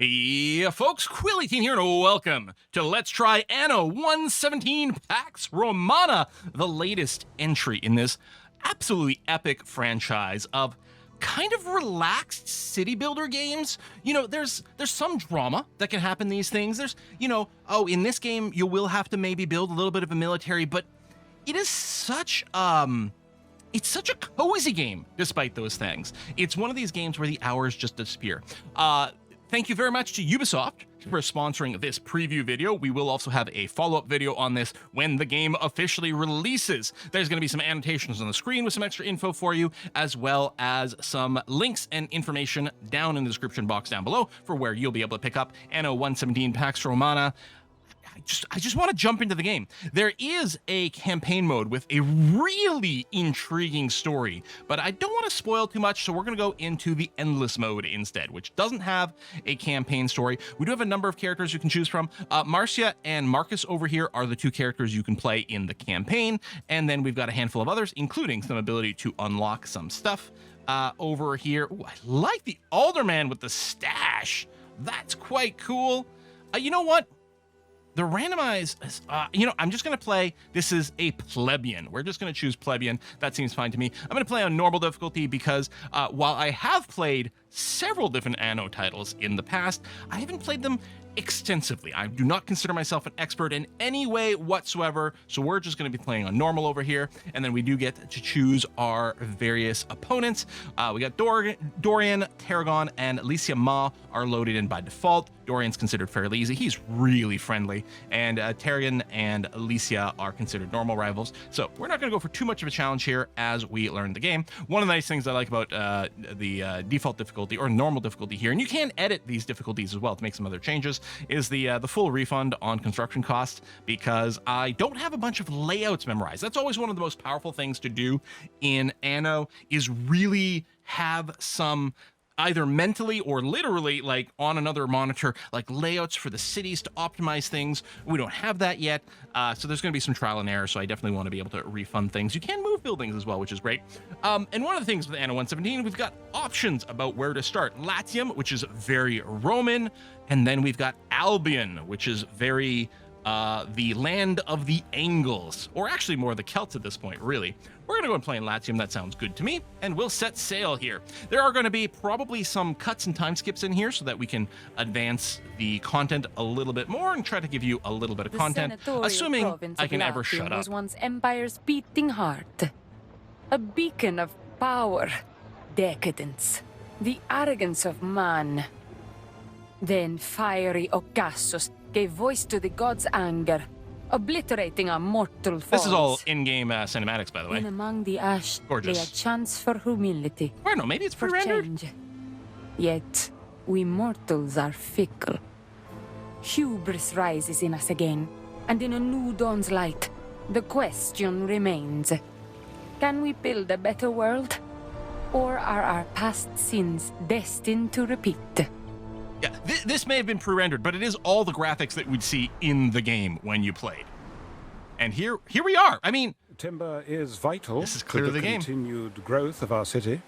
Hey, folks, Quilly18 here, and welcome to Let's Try Anno 117 Pax Romana, the latest entry in this absolutely epic franchise of kind of relaxed city builder games. You know, there's some drama that can happen in these things. There's, in this game, you will have to maybe build a little bit of a military, but it is it's such a cozy game, despite those things. It's one of these games where the hours just disappear. Thank you very much to Ubisoft for sponsoring this preview video. We will also have a follow-up video on this when the game officially releases. There's going to be some annotations on the screen with some extra info for you, as well as some links and information down in the description box down below for where you'll be able to pick up Anno 117 Pax Romana. I just want to jump into the game. There is a campaign mode with a really intriguing story, but I don't want to spoil too much, so we're going to go into the endless mode instead, which doesn't have a campaign story. We do have a number of characters you can choose from. Marcia and Marcus over here are the two characters you can play in the campaign, and then we've got a handful of others, including some ability to unlock some stuff over here. Ooh, I like the Alderman with the stash. That's quite cool. You know what? The randomized, I'm just going to play, this is a plebeian. We're just going to choose plebeian. That seems fine to me. I'm going to play on normal difficulty because while I have played several different Anno titles in the past, I haven't played them extensively. I do not consider myself an expert in any way whatsoever, so we're just going to be playing on normal over here, and then we do get to choose our various opponents. We got Dorian, Tarragon, and Alicia Ma are loaded in by default. Dorian's considered fairly easy. He's really friendly, and Tarragon and Alicia are considered normal rivals, so we're not going to go for too much of a challenge here as we learn the game. One of the nice things I like about the default difficulty or normal difficulty here, and you can edit these difficulties as well to make some other changes, is the full refund on construction costs, because I don't have a bunch of layouts memorized. That's always one of the most powerful things to do in Anno, is really have some either mentally or literally, like on another monitor, like layouts for the cities to optimize things. We don't have that yet, so there's going to be some trial and error, so I definitely want to be able to refund things. You can move buildings as well, which is great. And one of the things with Anno 117, we've got options about where to start. Latium, which is very Roman, and then we've got Albion, which is very the land of the Angles, or actually more the Celts at this point, really. We're going to go and play in Latium. That sounds good to me, and we'll set sail here. There are going to be probably some cuts and time skips in here so that we can advance the content a little bit more and try to give you a little bit of content, assuming I can ever shut up. Was once Empire's beating heart, a beacon of power, decadence, the arrogance of man. Then fiery Ocassus gave voice to the gods' anger, obliterating our mortal faults. This is all in-game cinematics, by the way. And among the ash Gorgeous. lay a chance for humility. Or no, maybe it's For pre-rendered. change. Yet, we mortals are fickle. Hubris rises in us again, and in a new dawn's light, the question remains. Can we build a better world? Or are our past sins destined to repeat? Yeah, this may have been pre-rendered, but it is all the graphics that we'd see in the game when you played. And here we are. I mean, timber is vital this is clearly to the the game. continued growth of our city.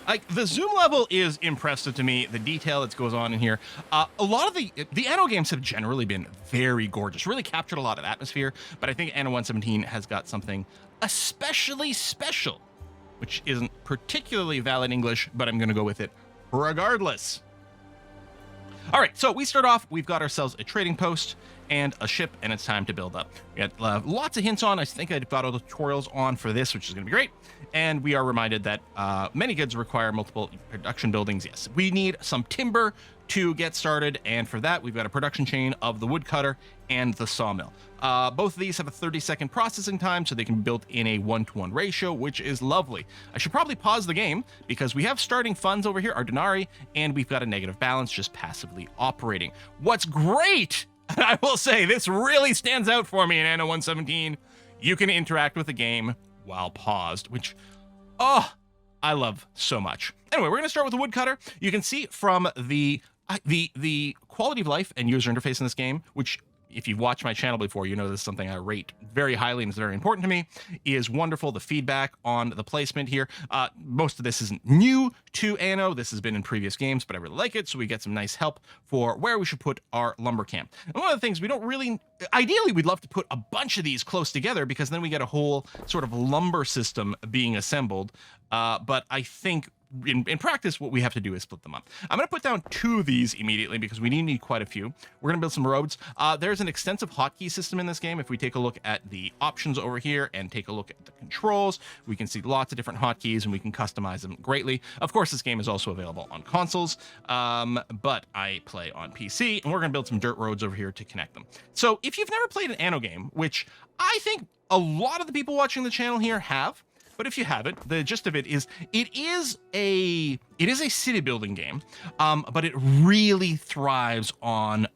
Like, the zoom level is impressive to me, the detail that goes on in here. A lot of the Anno games have generally been very gorgeous, really captured a lot of atmosphere, but I think Anno 117 has got something especially special, which isn't particularly valid English, but I'm going to go with it regardless. All right, so we start off, we've got ourselves a trading post and a ship, and it's time to build up. We got lots of hints on. I think I've got all the tutorials on for this, which is going to be great. And we are reminded that many goods require multiple production buildings. Yes, we need some timber to get started, and for that, we've got a production chain of the woodcutter and the sawmill. Both of these have a 30-second processing time, so they can be built in a 1-to-1 ratio, which is lovely. I should probably pause the game, because we have starting funds over here, our denarii, and we've got a negative balance just passively operating. What's great, I will say, this really stands out for me in Anno 117, you can interact with the game while paused, which, oh, I love so much. Anyway, we're going to start with the woodcutter. You can see from the quality of life and user interface in this game, which if you've watched my channel before, you know this is something I rate very highly and is very important to me, is wonderful. The feedback on the placement here. Most of this isn't new to Anno. This has been in previous games, but I really like it. So we get some nice help for where we should put our lumber camp. And one of the things we don't really, ideally, we'd love to put a bunch of these close together because then we get a whole sort of lumber system being assembled. But I think in practice, what we have to do is split them up. I'm going to put down 2 of these immediately because we need quite a few. We're going to build some roads. There's an extensive hotkey system in this game. If we take a look at the options over here and take a look at the controls, we can see lots of different hotkeys and we can customize them greatly. Of course, this game is also available on consoles, but I play on PC, and we're going to build some dirt roads over here to connect them. So if you've never played an Anno game, which I think a lot of the people watching the channel here have, but if you haven't, the gist of it is a city building game, but it really thrives on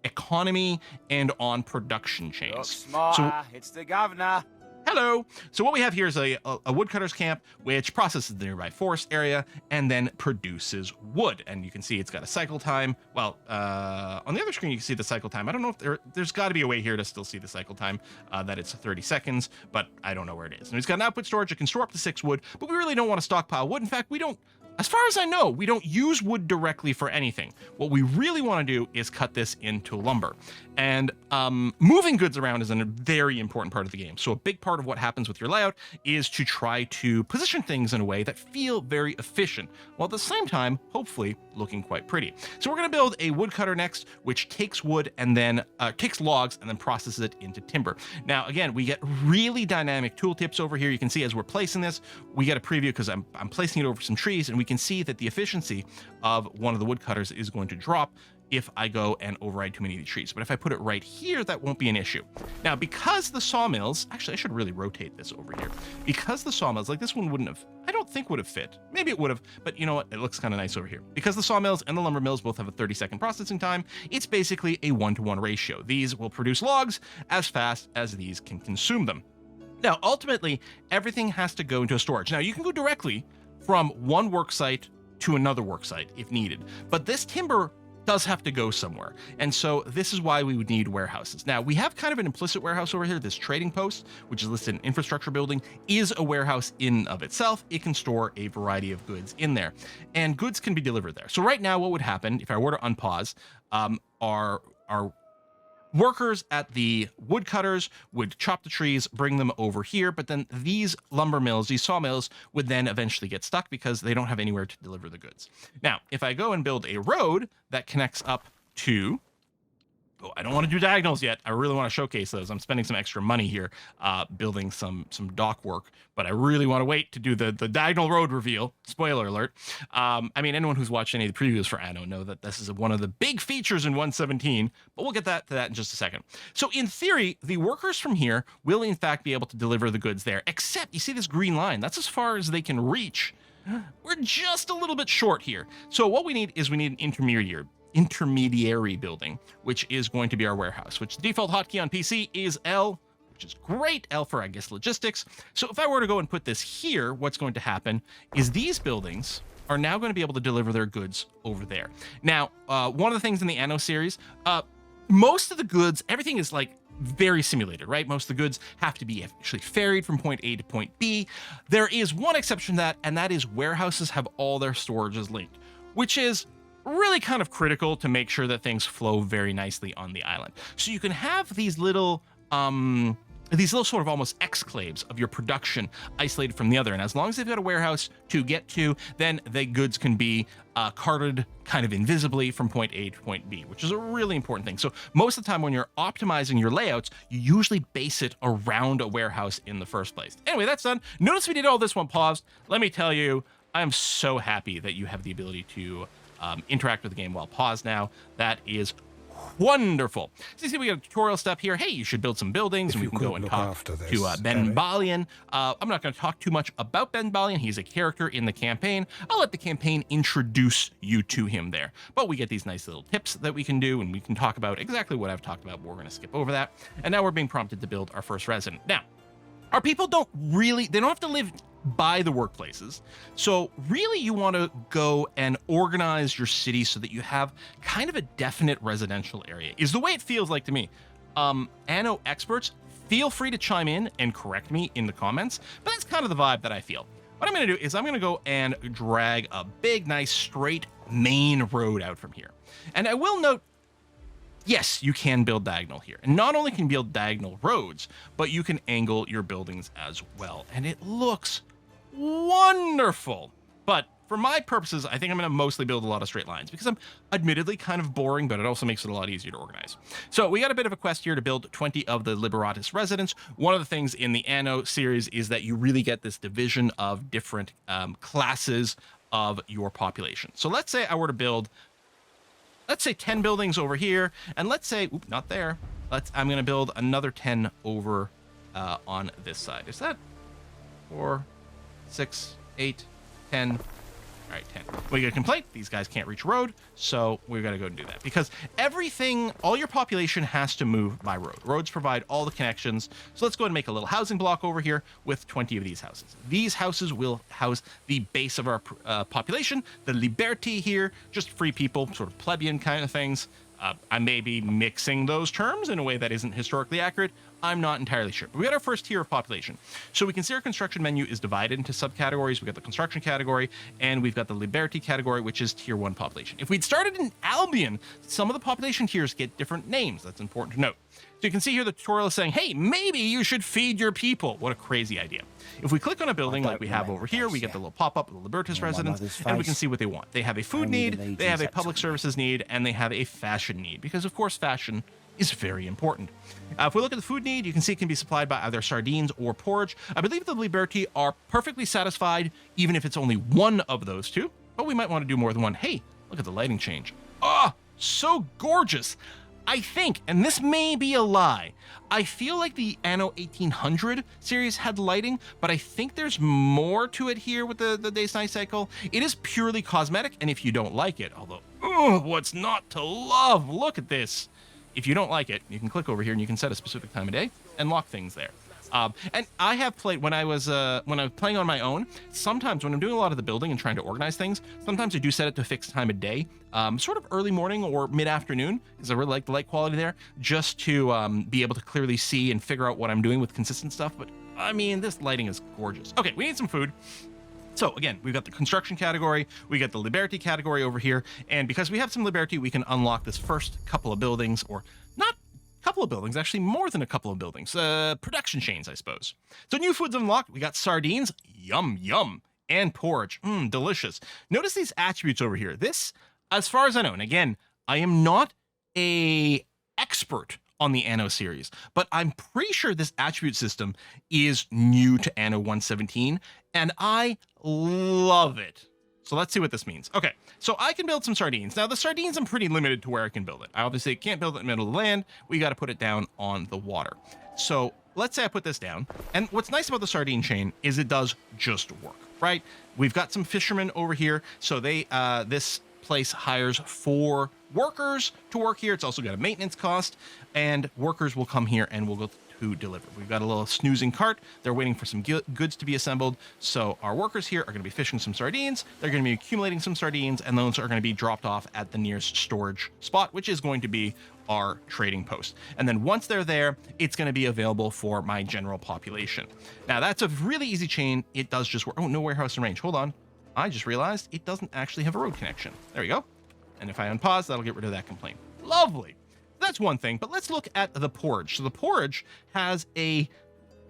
economy and on production chains. So it's the governor. hello. So what we have here is a woodcutter's camp, which processes the nearby forest area and then produces wood. And you can see it's got a cycle time. Well, on the other screen, you can see the cycle time. I don't know if there's got to be a way here to still see the cycle time, that it's 30 seconds, but I don't know where it is. And it's got an output storage. It can store up to 6 wood, but we really don't want to stockpile wood. In fact, we don't. As far as I know, we don't use wood directly for anything. What we really want to do is cut this into lumber. And moving goods around is a very important part of the game. So a big part of what happens with your layout is to try to position things in a way that feel very efficient, while at the same time, hopefully, looking quite pretty. So we're going to build a woodcutter next, which takes wood and then takes logs and then processes it into timber. Now, again, we get really dynamic tooltips over here. You can see as we're placing this, we get a preview because I'm placing it over some trees, and we can see that the efficiency of one of the woodcutters is going to drop if I go and override too many of the trees. But if I put it right here, that won't be an issue. Now, because the sawmills, actually, I should really rotate this over here. Because the sawmills, like this one wouldn't have, I don't think would have fit. Maybe it would have, but you know what? It looks kind of nice over here. Because the sawmills and the lumber mills both have a 30-second processing time, it's basically a 1-to-1 ratio. These will produce logs as fast as these can consume them. Now, ultimately, everything has to go into a storage. Now, you can go directly from one work site to another work site if needed, but this timber does have to go somewhere. And so this is why we would need warehouses. Now, we have kind of an implicit warehouse over here. This trading post, which is listed in infrastructure building, is a warehouse in of itself. It can store a variety of goods in there, and goods can be delivered there. So right now, what would happen if I were to unpause, our workers at the woodcutters would chop the trees, bring them over here, but then these lumber mills, these sawmills, would then eventually get stuck because they don't have anywhere to deliver the goods. Now, if I go and build a road that connects up to, oh, I don't want to do diagonals yet. I really want to showcase those. I'm spending some extra money here building some dock work, but I really want to wait to do the diagonal road reveal. Spoiler alert. I mean, anyone who's watched any of the previews for Anno know that this is one of the big features in 1.17, but we'll get to that in just a second. So in theory, the workers from here will in fact be able to deliver the goods there, except you see this green line. That's as far as they can reach. We're just a little bit short here. So what we need is an intermediary building, which is going to be our warehouse, which the default hotkey on PC is L, which is great. L for, I guess, logistics. So if I were to go and put this here, what's going to happen is these buildings are now going to be able to deliver their goods over there. Now, one of the things in the Anno series, most of the goods, everything is like very simulated, right? Most of the goods have to be actually ferried from point A to point B. There is one exception to that, and that is warehouses have all their storages linked, which is really kind of critical to make sure that things flow very nicely on the island. So you can have these little sort of almost exclaves of your production isolated from the other. And as long as they've got a warehouse to get to, then the goods can be carted kind of invisibly from point A to point B, which is a really important thing. So most of the time when you're optimizing your layouts, you usually base it around a warehouse in the first place. Anyway, that's done. Notice we did all this one paused. Let me tell you, I am so happy that you have the ability to interact with the game while paused now. That is wonderful. So you see we got a tutorial step here. Hey, you should build some buildings, and we can go and talk to Ben Balian. I'm not going to talk too much about Ben Balian. He's a character in the campaign. I'll let the campaign introduce you to him there. But we get these nice little tips that we can do, and we can talk about exactly what I've talked about, but we're going to skip over that. And now we're being prompted to build our first resident. Now, our people they don't have to live by the workplaces. So really you want to go and organize your city so that you have kind of a definite residential area, is the way it feels like to me. Anno experts, feel free to chime in and correct me in the comments, but that's kind of the vibe that I feel. What I'm going to do is I'm going to go and drag a big, nice, straight main road out from here. And I will note, yes, you can build diagonal here. And not only can you build diagonal roads, but you can angle your buildings as well. And it looks wonderful. But for my purposes, I think I'm going to mostly build a lot of straight lines because I'm admittedly kind of boring, but it also makes it a lot easier to organize. So we got a bit of a quest here to build 20 of the Liberatus residents. One of the things in the Anno series is that you really get this division of different classes of your population. So let's say I were to build, let's say 10 buildings over here, and let's say, oop, not there. I'm going to build another 10 over on this side. Is that 4, 6, 8, 10? All right, 10. We get a complaint. These guys can't reach a road, so we've got to go and do that because everything, all your population has to move by road. Roads provide all the connections. So let's go and make a little housing block over here with 20 of these houses. These houses will house the base of our population. The Liberty here, just free people, sort of plebeian kind of things. I may be mixing those terms in a way that isn't historically accurate. I'm not entirely sure. But we got our first tier of population. So we can see our construction menu is divided into subcategories. We've got the construction category, and we've got the Liberty category, which is tier 1 population. If we'd started in Albion, some of the population tiers get different names. That's important to note. So you can see here the tutorial is saying, hey, maybe you should feed your people. What a crazy idea. If we click on a building like we have over here, we get the little pop-up of the Libertas residents, and we can see what they want. They have a food need, they have a public services need, and they have a fashion need, because of course fashion is very important. If we look at the food need, you can see it can be supplied by either sardines or porridge. I believe the Liberty are perfectly satisfied, even if it's only one of those two, but we might want to do more than one. Hey, look at the lighting change. Oh, so gorgeous. I think, and this may be a lie, I feel like the Anno 1800 series had lighting, but I think there's more to it here with the day's night cycle. It is purely cosmetic, and if you don't like it, although, what's not to love? Look at this. If you don't like it, you can click over here and you can set a specific time of day and lock things there. And I have played when I was playing on my own. Sometimes when I'm doing a lot of the building and trying to organize things, sometimes I do set it to a fixed time of day, sort of early morning or mid-afternoon, because I really like the light quality there, just to be able to clearly see and figure out what I'm doing with consistent stuff. But I mean, this lighting is gorgeous. Okay, we need some food. So again, we've got the construction category, we got the Liberty category over here, and because we have some Liberty, we can unlock this first couple of buildings, or not couple of buildings, actually more than a couple of buildings, production chains, I suppose. So new foods unlocked. We got sardines, yum, yum, and porridge, delicious. Notice these attributes over here. This, as far as I know, and again, I am not a expert on the Anno series, but I'm pretty sure this attribute system is new to Anno 117, and I love it. So let's see what this means. Okay, so I can build some sardines. Now, the sardines, I'm pretty limited to where I can build it. I obviously can't build it in the middle of the land. We got to put it down on the water. So let's say I put this down. And what's nice about the sardine chain is it does just work, right? We've got some fishermen over here. So this place hires 4 workers to work here. It's also got a maintenance cost, and workers will come here and will go to deliver. We've got a little snoozing cart. They're waiting for some goods to be assembled. So our workers here are going to be fishing some sardines. They're going to be accumulating some sardines, and those are going to be dropped off at the nearest storage spot, which is going to be our trading post. And then once they're there, it's going to be available for my general population. Now, that's a really easy chain. It does just work. Oh, no warehouse in range. Hold on. I just realized it doesn't actually have a road connection. There we go. And if I unpause, that'll get rid of that complaint. Lovely. That's one thing, but let's look at the porridge. So the porridge has a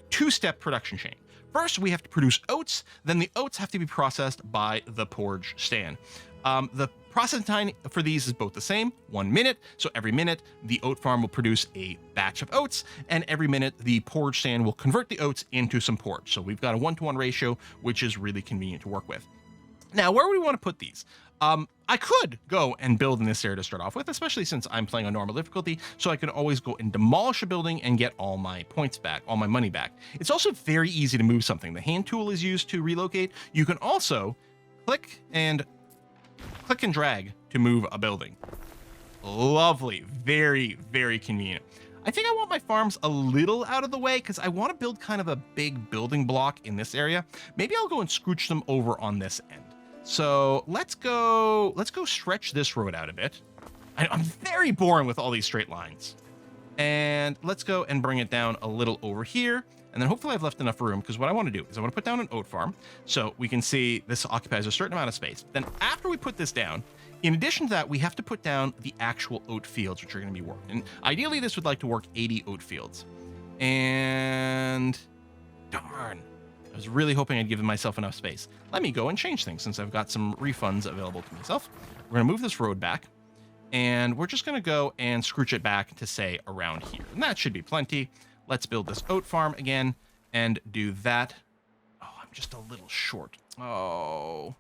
2-step production chain. First, we have to produce oats, then the oats have to be processed by the porridge stand. The processing time for these is both the same, 1 minute. So every minute, the oat farm will produce a batch of oats, and every minute, the porridge stand will convert the oats into some porridge. So we've got a 1-to-1 ratio, which is really convenient to work with. Now, where would we want to put these? I could go and build in this area to start off with, especially since I'm playing on normal difficulty, so I can always go and demolish a building and get all my points back, all my money back. It's also very easy to move something. The hand tool is used to relocate. You can also click and drag to move a building. Lovely. Very, very convenient. I think I want my farms a little out of the way because I want to build kind of a big building block in this area. Maybe I'll go and scooch them over on this end. So let's go stretch this road out a bit. I'm very boring with all these straight lines. And let's go and bring it down a little over here. And then hopefully I've left enough room, because what I want to do is I want to put down an oat farm. So we can see this occupies a certain amount of space. Then after we put this down, in addition to that, we have to put down the actual oat fields, which are going to be worked. And ideally, this would like to work 80 oat fields. And darn, I was really hoping I'd given myself enough space. Let me go and change things since I've got some refunds available to myself. We're going to move this road back, and we're just going to go and scrooge it back to, say, around here. And that should be plenty. Let's build this oat farm again and do that. Oh, I'm just a little short. Oh,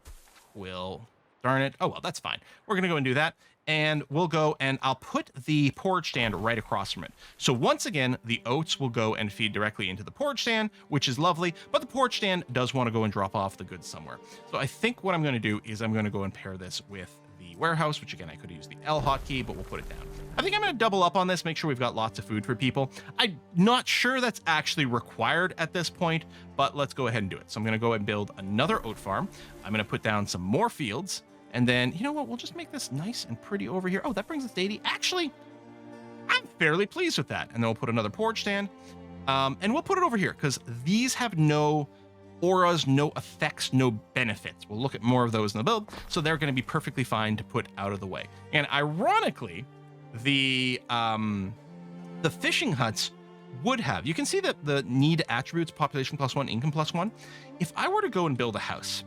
darn it. Oh, well, that's fine. We're going to go and do that. And we'll go and I'll put the porridge stand right across from it. So once again, the oats will go and feed directly into the porridge stand, which is lovely. But the porridge stand does want to go and drop off the goods somewhere. So I think what I'm going to do is I'm going to go and pair this with the warehouse, which again, I could use the L hotkey, but we'll put it down. I think I'm going to double up on this, make sure we've got lots of food for people. I'm not sure that's actually required at this point, but let's go ahead and do it. So I'm going to go and build another oat farm. I'm going to put down some more fields. And then, you know what? We'll just make this nice and pretty over here. Oh, that brings us to 80. Actually, I'm fairly pleased with that. And then we'll put another porridge stand. And we'll put it over here because these have no auras, no effects, no benefits. We'll look at more of those in the build. So they're going to be perfectly fine to put out of the way. And ironically, the fishing huts would have, you can see that the need attributes, population +1, income +1. If I were to go and build a house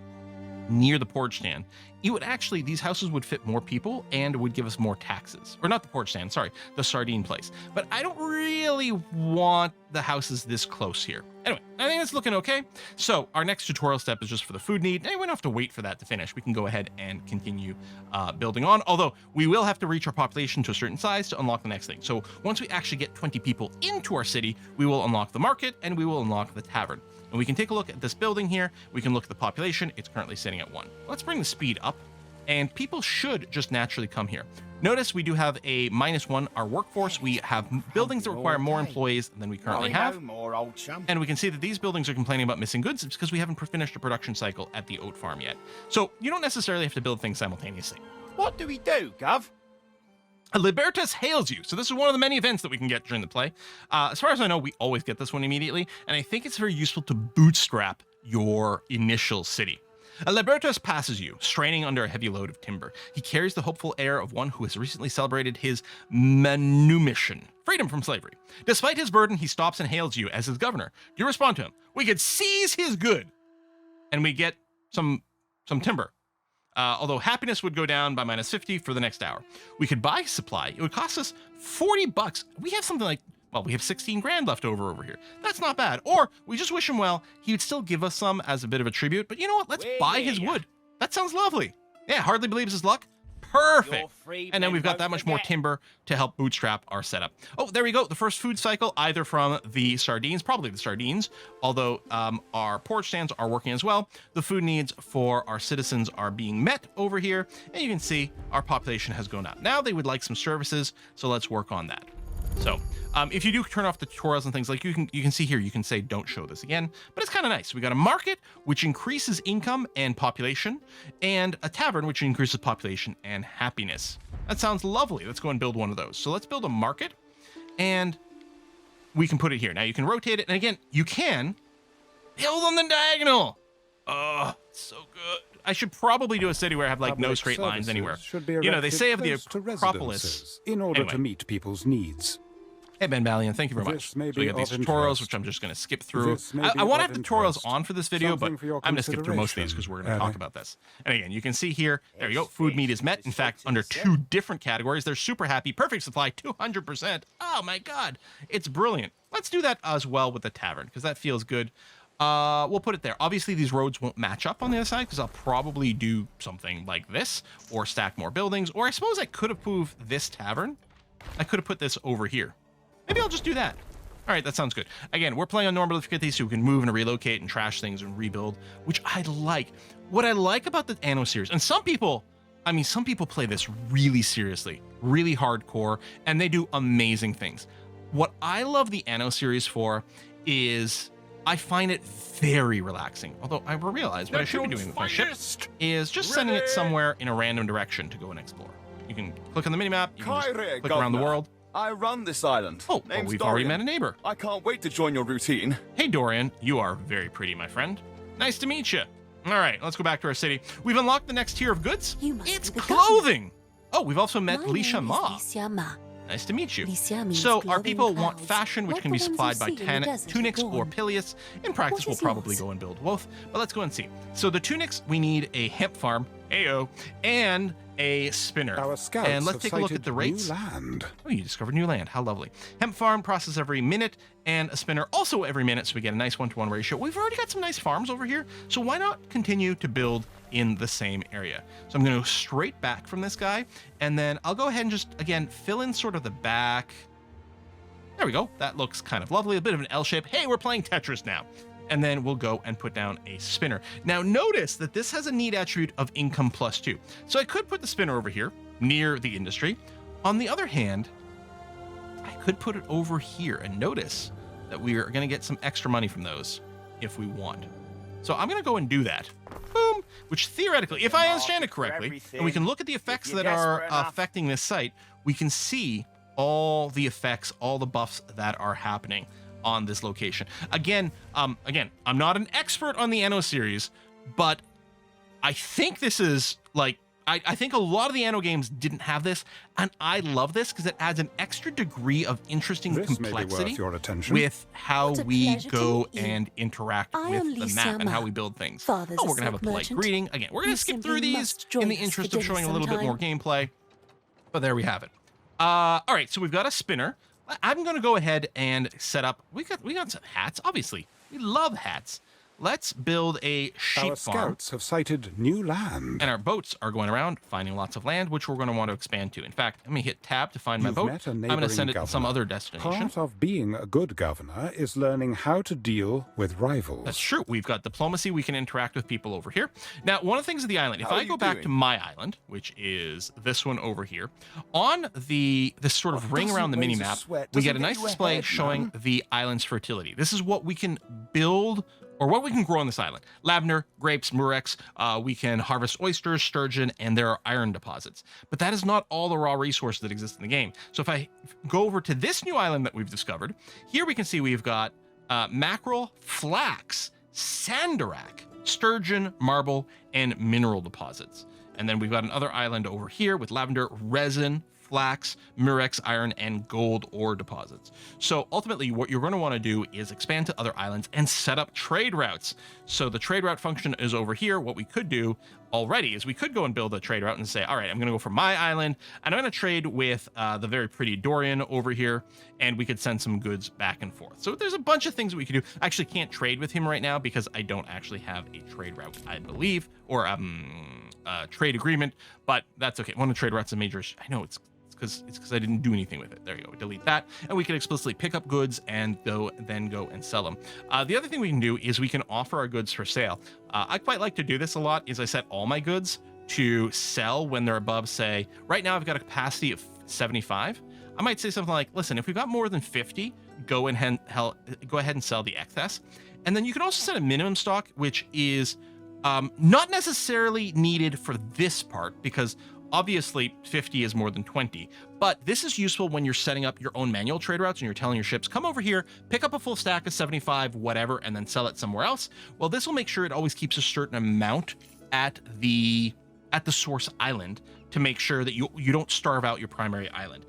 near the porridge stand, it would actually, these houses would fit more people and would give us more taxes. Or not the porridge stand, sorry, the sardine place. But I don't really want the houses this close here. Anyway, I think it's looking okay. So our next tutorial step is just for the food need. And we don't have to wait for that to finish. We can go ahead and continue building on. Although we will have to reach our population to a certain size to unlock the next thing. So once we actually get 20 people into our city, we will unlock the market and we will unlock the tavern. And we can take a look at this building here. We can look at the population. It's currently sitting at 1. Let's bring the speed up, and people should just naturally come here. Notice we do have a -1, our workforce. We have buildings that require more employees than we currently have. And we can see that these buildings are complaining about missing goods. It's because we haven't finished a production cycle at the oat farm yet. So you don't necessarily have to build things simultaneously. What do we do, Gov? Libertas hails you. So this is one of the many events that we can get during the play. As far as I know, we always get this one immediately, and I think it's very useful to bootstrap your initial city. Libertas passes you, straining under a heavy load of timber. He carries the hopeful air of one who has recently celebrated his manumission, freedom from slavery. Despite his burden, he stops and hails you as his governor. You respond to him. We could seize his good, and we get some timber. Although happiness would go down by -50 for the next hour. We could buy supply. It would cost us 40 bucks. We have something like, well, we have 16 grand left over here. That's not bad. Or we just wish him well. He would still give us some as a bit of a tribute. But you know what? Let's buy his wood. That sounds lovely. Yeah, hardly believes his luck. Perfect. And then we've got that much more timber to help bootstrap our setup. Oh, there we go. The first food cycle, either from the sardines, probably the sardines, although our porridge stands are working as well. The food needs for our citizens are being met over here. And you can see our population has gone up. Now they would like some services, so let's work on that. So if you do turn off the tutorials and things, like you can see here, you can say don't show this again, but it's kind of nice. We got a market, which increases income and population, and a tavern, which increases population and happiness. That sounds lovely. Let's go and build one of those. So let's build a market, and we can put it here. Now you can rotate it, and again, you can build on the diagonal. Oh, so good. I should probably do a city where I have like no straight lines anywhere. You know, they say of the Acropolis. In order to meet people's needs. Hey, Ben Valiant, thank you very much. So we got these tutorials, which I'm just going to skip through. I want to have tutorials on for this video, but I'm going to skip through most of these because we're going to talk about this. And again, you can see here, there you go, food need is met. In fact, under 2 different categories. They're super happy. Perfect supply, 200%. Oh my God, it's brilliant. Let's do that as well with the tavern because that feels good. We'll put it there. Obviously, these roads won't match up on the other side because I'll probably do something like this or stack more buildings. Or I suppose I could have moved this tavern. I could have put this over here. Maybe I'll just do that. All right, that sounds good. Again, we're playing on normal difficulty, so we can move and relocate and trash things and rebuild, which I like. What I like about the Anno series, and some people play this really seriously, really hardcore, and they do amazing things. What I love the Anno series for is I find it very relaxing. Although I realize what I should be doing with my ship is just sending it somewhere in a random direction to go and explore. You can click on the minimap, you can just click around the world, I run this island. Oh, well, Name's we've Dorian. already met a neighbor. I can't wait to join your routine. Hey, Dorian, you are very pretty, my friend. Nice to meet you. All right, let's go back to our city. We've unlocked the next tier of goods. You must It's be the clothing. Oh, we've also met My Lisha name is Ma. Licia Ma. Nice to meet you. Licia means So our glowing people want clouds, fashion, which like can the be ones supplied you by see in the desert of tunics or Dawn. pileus. In practice, What we'll is probably yours? go and build both, but let's go and see. So the tunics, we need a hemp farm, AO, and a spinner. Our scouts and let's have take a look at sighted the rates. new land. Oh, you discovered new land. How lovely. Hemp farm process every minute, and a spinner also every minute, so we get a nice 1-to-1 ratio. We've already got some nice farms over here, so why not continue to build in the same area? So I'm going to go straight back from this guy, and then I'll go ahead and just, again, fill in sort of the back. There we go. That looks kind of lovely. A bit of an L shape. Hey, we're playing Tetris now. And then we'll go and put down a spinner. Now notice that this has a neat attribute of income +2. So I could put the spinner over here near the industry. On the other hand, I could put it over here, and notice that we are going to get some extra money from those if we want. So I'm going to go and do that. Boom. Which theoretically, if I understand it correctly, and we can look at the effects that are affecting this site, we can see all the effects, all the buffs that are happening on this location. Again, I'm not an expert on the Anno series, but I think this is like, I think a lot of the Anno games didn't have this, and I love this because it adds an extra degree of interesting This may be complexity worth your attention. with how What a we pleasure to go meet you. and interact I with am the Licia map and how Ma. we build things. Father's Oh, a we're gonna have a silk polite merchant. greeting. Again, we're gonna You skip simply through these must join in the us interest for of showing a dinner little bit more sometime. gameplay. But there we have it. All right, so we've got a spinner. I'm gonna go ahead and set up. We got some hats. Obviously, we love hats. Let's build a sheep Our farm. scouts have sighted new land. And our boats are going around finding lots of land, which we're going to want to expand to. In fact, let me hit tab to find my You've boat. met a I'm going to send it neighboring to some governor. other destination. Part of being a good governor is learning how to deal with rivals. That's true. We've got diplomacy. We can interact with people over here. Now, one of the things of the island, if How I are go you back doing? to my island, which is this one over here, on this sort of ring doesn't around the raise mini a map, sweat we get doesn't a get nice you display ahead, showing man. the island's fertility. This is what we can build or what we can grow on this island. Lavender, grapes, murex, we can harvest oysters, sturgeon, and there are iron deposits. But that is not all the raw resources that exist in the game. So if I go over to this new island that we've discovered, here we can see we've got mackerel, flax, sandarak, sturgeon, marble, and mineral deposits. And then we've got another island over here with lavender, resin, flax, murex, iron, and gold ore deposits. So ultimately, what you're going to want to do is expand to other islands and set up trade routes. So the trade route function is over here. What we could do already is we could go and build a trade route and say, all right, I'm going to go from my island, and I'm going to trade with the very pretty Dorian over here, and we could send some goods back and forth. So there's a bunch of things that we could do. I actually can't trade with him right now because I don't actually have a trade route, I believe, or trade agreement, but that's okay. One of the trade routes is a major issue. I know it's because I didn't do anything with it. There you go. Delete that, and we can explicitly pick up goods and go and sell them. The other thing we can do is we can offer our goods for sale. I quite like to do this a lot. Is I set all my goods to sell when they're above, say, right now I've got a capacity of 75. I might say something like, listen, if we've got more than 50, go ahead and sell the excess. And then you can also set a minimum stock, which is not necessarily needed for this part because obviously 50 is more than 20, but this is useful when you're setting up your own manual trade routes and you're telling your ships, come over here, pick up a full stack of 75, whatever, and then sell it somewhere else. Well, this will make sure it always keeps a certain amount at the source island to make sure that you don't starve out your primary island.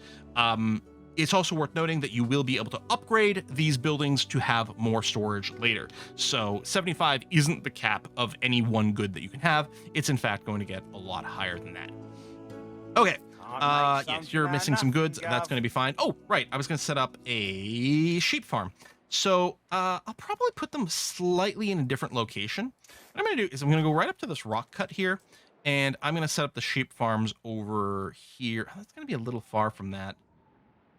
It's also worth noting that you will be able to upgrade these buildings to have more storage later. So 75 isn't the cap of any one good that you can have. It's in fact going to get a lot higher than that. Okay. Yes, you're missing some goods. That's going to be fine. Oh, right. I was going to set up a sheep farm. So I'll probably put them slightly in a different location. What I'm going to do is I'm going to go right up to this rock cut here, and I'm going to set up the sheep farms over here. That's going to be a little far from that.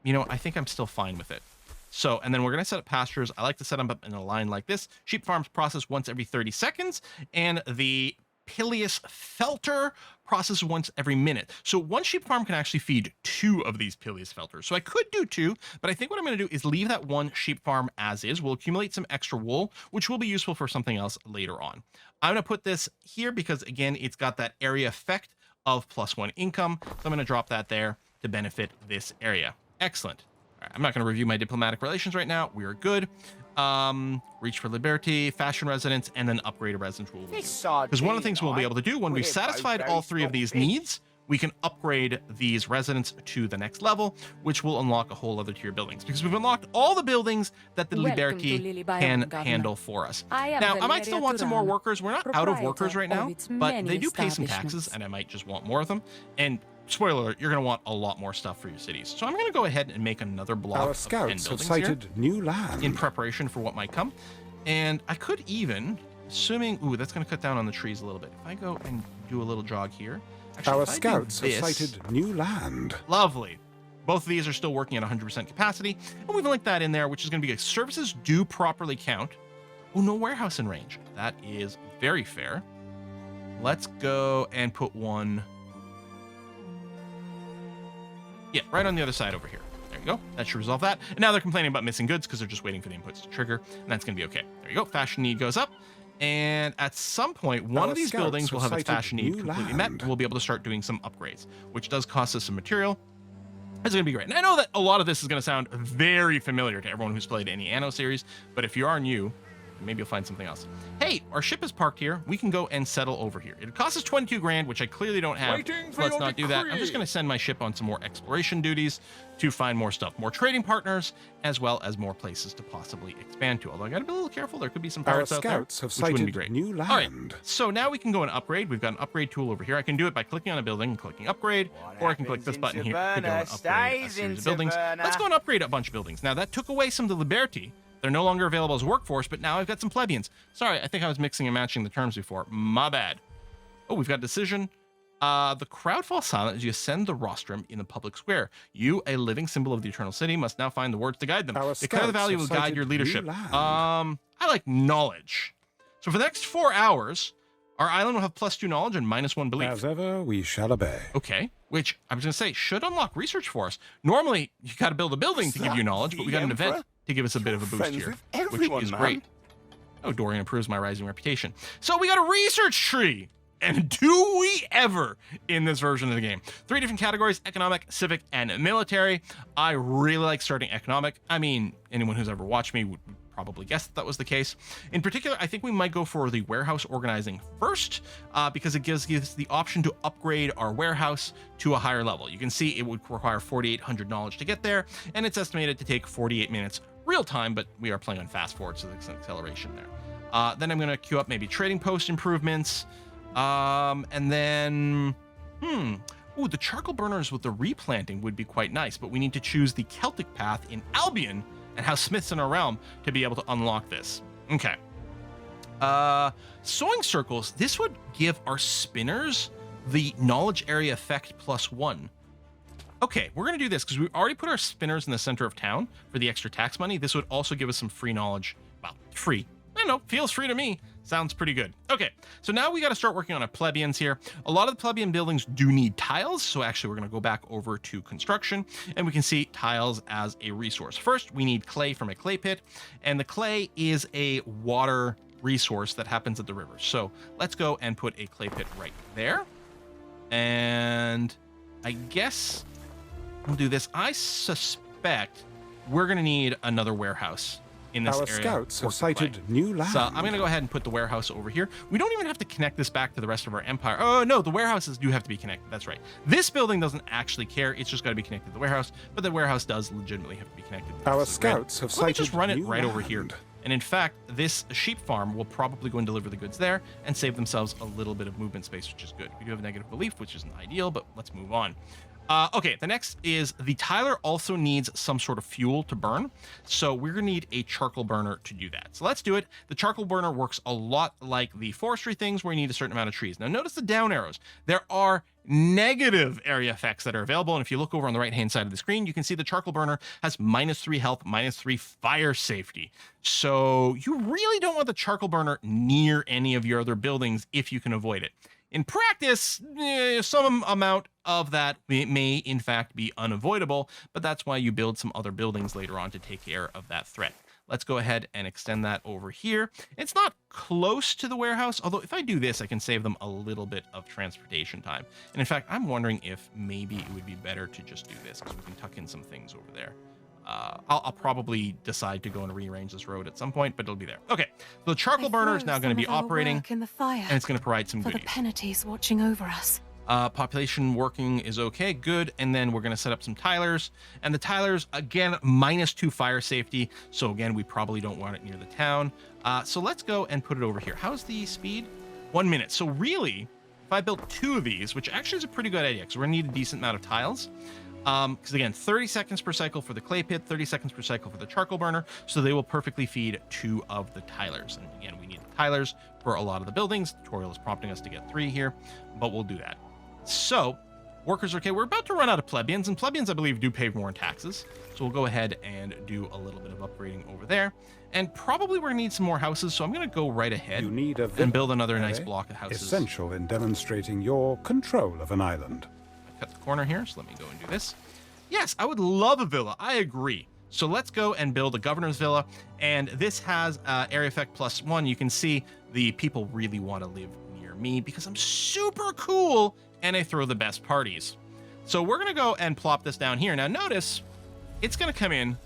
You know, I think I'm still fine with it. So, and then we're going to set up pastures. I like to set them up in a line like this. Sheep farms process once every 30 seconds, and the Pileus Felter processes once every minute. So one sheep farm can actually feed 2 of these Pileus Felters. So I could do 2, but I think what I'm going to do is leave that one sheep farm as is. We'll accumulate some extra wool, which will be useful for something else later on. I'm going to put this here because, again, it's got that area effect of +1 income. So I'm going to drop that there to benefit this area. Excellent. All right, I'm not going to review my diplomatic relations right now. We are good. Reach for liberty, fashion residence, and then upgrade a residence rule. Because one of the things we'll be able to do when we've satisfied all three of these needs, we can upgrade these residents to the next level, which will unlock a whole other tier of buildings. Because we've unlocked all the buildings that the Liberty can handle for us. Now, I might still want some more workers. We're not out of workers right now, but they do pay some taxes, and I might just want more of them. And spoiler alert, you're going to want a lot more stuff for your cities. So I'm going to go ahead and make another block Our of 10 scouts have buildings sighted here new land. in preparation for what might come. And I could even, assuming, ooh, that's going to cut down on the trees a little bit. If I go and do a little jog here. Actually, Our if I do scouts have this- sighted new land. Lovely. Both of these are still working at 100% capacity. And we've linked that in there, which is going to be services do properly count. Oh, no warehouse in range. That is very fair. Let's go and put one. Yeah, right on the other side over here. There you go. That should resolve that. And now they're complaining about missing goods because they're just waiting for the inputs to trigger. And that's going to be okay. There you go. Fashion need goes up. And at some point, one of these buildings will have its fashion need completely met, and we'll be able to start doing some upgrades, which does cost us some material. It's going to be great. And I know that a lot of this is going to sound very familiar to everyone who's played any Anno series, but if you are new, maybe you'll find something else. Hey, our ship is parked here. We can go and settle over here. It costs us 22 grand, which I clearly don't have. So let's not do that. I'm just going to send my ship on some more exploration duties to find more stuff, more trading partners, as well as more places to possibly expand to. Although I got to be a little careful. There could be some pirates out there, scouts have which wouldn't be sighted great. new All right, land. so now we can go and upgrade. We've got an upgrade tool over here. I can do it by clicking on a building and clicking upgrade, or I can click this button here to go and upgrade a series of buildings. Let's go and upgrade a bunch of buildings. Now, that took away some of the Liberty. They're no longer available as a workforce, but now I've got some plebeians. Sorry, I think I was mixing and matching the terms before. My bad. Oh, we've got a decision. The crowd falls silent as you ascend the rostrum in the public square. You, a living symbol of the eternal city, must now find the words to guide them. Declare the value will guide your leadership. I like knowledge. So for the next 4 hours, our island will have +2 knowledge and -1 belief. As ever, we shall obey. Okay, which I was going to say should unlock research for us. Normally, you got to build a building to give you knowledge, but we got an event to give us a bit of a boost here, which is great. Oh, Dorian approves my rising reputation. So we got a research tree. And do we ever in this version of the game? 3 different categories: economic, civic, and military. I really like starting economic. I mean, anyone who's ever watched me would probably guess that was the case. In particular, I think we might go for the warehouse organizing first, because it gives us the option to upgrade our warehouse to a higher level. You can see it would require 4,800 knowledge to get there, and it's estimated to take 48 minutes real time, but we are playing on fast forward, so there's an acceleration there. Then I'm going to queue up maybe trading post improvements. And then, ooh, the charcoal burners with the replanting would be quite nice, but we need to choose the Celtic path in Albion and have smiths in our realm to be able to unlock this. Okay. Sewing circles. This would give our spinners the knowledge area effect +1. Okay, we're going to do this because we already put our spinners in the center of town for the extra tax money. This would also give us some free knowledge. Well, free. I don't know, feels free to me. Sounds pretty good. Okay, so now we got to start working on our plebeians here. A lot of the plebeian buildings do need tiles, so actually we're going to go back over to construction, and we can see tiles as a resource. First, we need clay from a clay pit, and the clay is a water resource that happens at the river. So let's go and put a clay pit right there. And I guess we'll do this. I suspect we're going to need another warehouse in this Our area. scouts have sighted new land. So I'm going to go ahead and put the warehouse over here. We don't even have to connect this back to the rest of our empire. Oh, no, the warehouses do have to be connected. That's right. This building doesn't actually care. It's just got to be connected to the warehouse, but the warehouse does legitimately have to be connected. Our scouts have Let me sighted just run it new right over here. land. And in fact, this sheep farm will probably go and deliver the goods there and save themselves a little bit of movement space, which is good. We do have a negative belief, which isn't ideal, but let's move on. Okay, the next is the tiler also needs some sort of fuel to burn. So we're going to need a charcoal burner to do that. So let's do it. The charcoal burner works a lot like the forestry things where you need a certain amount of trees. Now notice the down arrows. There are negative area effects that are available. And if you look over on the right-hand side of the screen, you can see the charcoal burner has -3 health, -3 fire safety. So you really don't want the charcoal burner near any of your other buildings if you can avoid it. In practice, some amount of that may in fact be unavoidable, but that's why you build some other buildings later on to take care of that threat. Let's go ahead and extend that over here. It's not close to the warehouse, although if I do this, I can save them a little bit of transportation time. And in fact, I'm wondering if maybe it would be better to just do this because we can tuck in some things over there. I'll probably decide to go and rearrange this road at some point, but it'll be there. Okay, the charcoal burner is now going to be operating, in the fire and it's going to provide some for goodies. the penalties watching over us. Population working is okay, good. And then we're going to set up some tilers. And the tilers, again, -2 fire safety. So again, we probably don't want it near the town. So let's go and put it over here. How's the speed? 1 minute. So really, if I built 2 of these, which actually is a pretty good idea, because we're going to need a decent amount of tiles. Because again, 30 seconds per cycle for the clay pit, 30 seconds per cycle for the charcoal burner. So they will perfectly feed 2 of the tilers. And again, we need the tilers for a lot of the buildings. The tutorial is prompting us to get 3 here, but we'll do that. So workers are okay. We're about to run out of plebeians, and plebeians, I believe, do pay more in taxes. So we'll go ahead and do a little bit of upgrading over there. And probably we're going to need some more houses. So I'm going to go right ahead You need a and build another villa, nice block of houses. essential in demonstrating your control of an island. Cut the corner here, so let me go and do this. Yes, I would love a villa. I agree. So let's go and build a governor's villa. And this has area effect +1. You can see the people really want to live near me because I'm super cool and I throw the best parties. So we're going to go and plop this down here. Now notice it's going to come in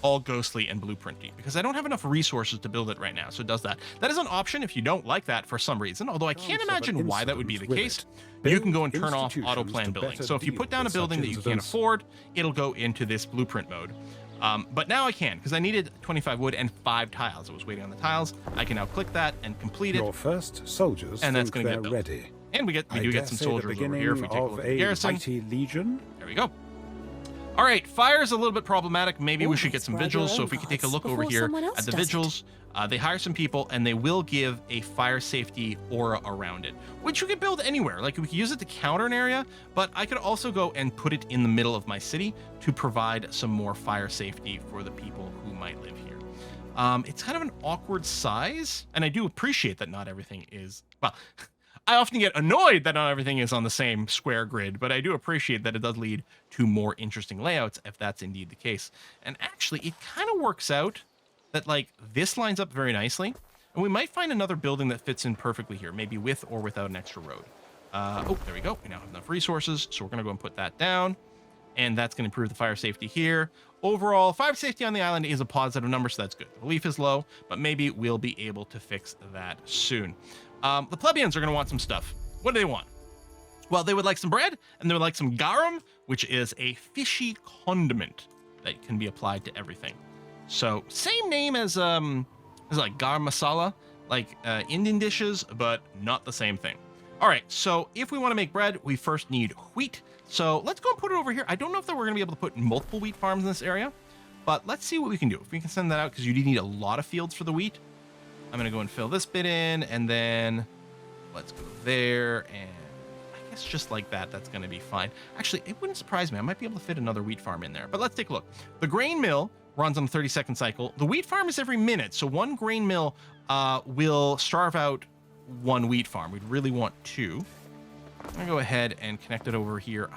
all ghostly and blueprinty because I don't have enough resources to build it right now. So it does that. That is an option if you don't like that for some reason, although I can't imagine why that would be the case. You can go and turn off auto plan building. So if you put down a building that you can't afford, it'll go into this blueprint mode. But now I can because I needed 25 wood and 5 tiles. I was waiting on the tiles. I can now click that and complete it. Your first soldiers And that's think gonna get they're built. ready. And we do get some soldiers over here if we take a look at the garrison. Mighty legion. There we go. All right, fire is a little bit problematic. Maybe we should get some Grab your vigils. So own if we could take a gods look over before here someone else at the does it. vigils, they hire some people and they will give a fire safety aura around it, which you could build anywhere. Like we could use it to counter an area, but I could also go and put it in the middle of my city to provide some more fire safety for the people who might live here. It's kind of an awkward size, and I do appreciate that not everything is, well, I often get annoyed that not everything is on the same square grid, but I do appreciate that it does lead to more interesting layouts if that's indeed the case. And actually, it kind of works out that like this lines up very nicely, and we might find another building that fits in perfectly here, maybe with or without an extra road. Oh, there we go. We now have enough resources, so we're going to go and put that down, and that's going to improve the fire safety here. Overall, fire safety on the island is a positive number, so that's good. Relief is low, but maybe we'll be able to fix that soon. The plebeians are going to want some stuff. What do they want? Well, they would like some bread, and they would like some garum, which is a fishy condiment that can be applied to everything. So same name as like garam masala, like Indian dishes, but not the same thing. All right, so if we want to make bread, we first need wheat. So let's go and put it over here. I don't know if that we're going to be able to put multiple wheat farms in this area, but let's see what we can do. If we can send that out, because you do need a lot of fields for the wheat. I'm going to go and fill this bit in, and then let's go there, and I guess just like that, that's going to be fine. Actually, it wouldn't surprise me. I might be able to fit another wheat farm in there, but let's take a look. The grain mill runs on a 30-second cycle. The wheat farm is every minute, so one grain mill will starve out one wheat farm. We'd really want 2. I'm going to go ahead and connect it over here.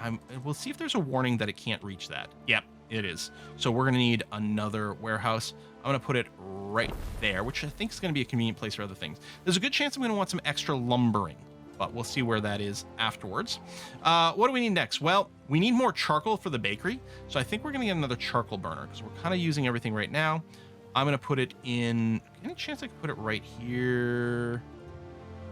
We'll see if there's a warning that it can't reach that. Yep, it is. So we're going to need another warehouse. I'm going to put it right there, which I think is going to be a convenient place for other things. There's a good chance I'm going to want some extra lumbering, but we'll see where that is afterwards. What do we need next? Well, we need more charcoal for the bakery. So I think we're going to get another charcoal burner because we're kind of using everything right now. I'm going to put it in... Any chance I could put it right here?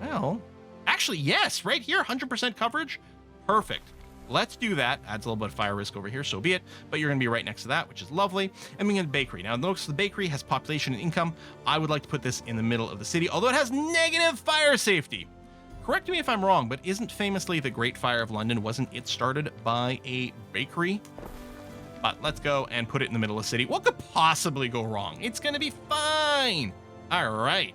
Well, actually, yes, right here, 100% coverage. Perfect. Let's do that. Adds a little bit of fire risk over here, so be it. But you're going to be right next to that, which is lovely. And we get a bakery. Now, notice the bakery has population and income. I would like to put this in the middle of the city, although it has negative fire safety. Correct me if I'm wrong, but isn't famously the Great Fire of London, wasn't it started by a bakery? But let's go and put it in the middle of the city. What could possibly go wrong? It's going to be fine. All right.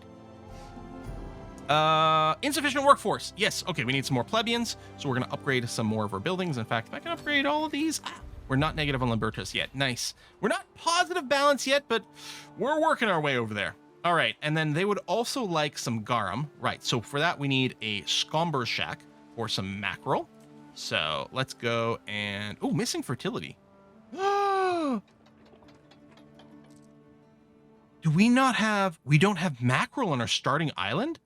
Insufficient workforce. Yes. Okay, we need some more plebeians, so we're going to upgrade some more of our buildings. In fact, if I can upgrade all of these, we're not negative on Lambertus yet. Nice. We're not positive balance yet, but we're working our way over there. All right, and then they would also like some garum. Right, so for that, we need a scomber shack or some mackerel. So let's go and... Oh, missing fertility. we don't have mackerel on our starting island?